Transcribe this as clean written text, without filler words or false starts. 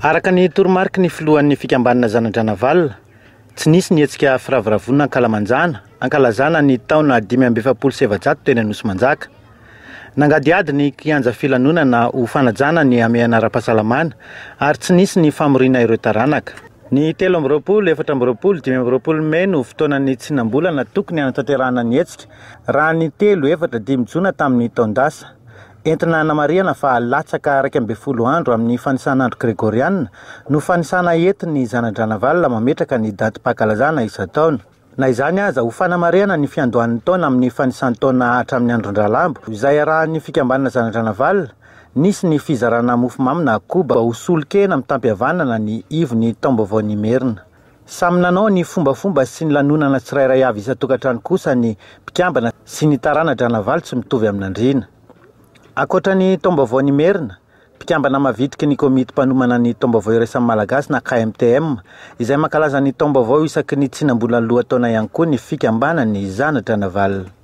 Araka ny toromarika ny filohan'ny fikambanana Zanadranavalona, tsy nisy ny hetsika firavoravona ankalamanjana, ankalazana ny taona 527 teny Anosimanjaka. Nangadiady ny kianja filanonana ho fanajana ny ame anara-pahasalamana ary tsy nisy ny famorina ireo taranaka. Ny 13, 14, 15 Mei no fotoanan'ny tsinam-bolana tokony hanatanterahana ny hetsika raha ny 3, 4, 5 Jona tamin'ny taondasa. Entina namariana fa latsaka 12 andro amin'ny fanisan'andro Gregoriana no fanisana entiny Zanadranavalona mametraka ny datim-pankalazana isan-taona. Na izany aza ho fanamariana ny fiandohan'ny taona amin'ny fanisan'ny taona hatramin'ny andron-dralambo, izay arahan'ny fikambanana Zanadranavalona, nisy ny fizarana mofomamy na koba ho solokena mitampihavanana ny ivony taom-baovao ny Merina. Samy nanao ny fombafomba sy ny lanonana tsirairay avy isan-tokantrano kosa ny mpikambana sy ny tarana Dranaval tsy mitovy amin'Andriana. Akoatra ny taom-baovao ny Merina, mpikambana mavitriky ny komity mpanomana ny taom-baovao iraisany malagasy na KMTM, izay mankalaza ny taom-baovao isaky ny tsinam-bolan'ny lohataona ihany koa ny fikambana ny Zanadranavalona.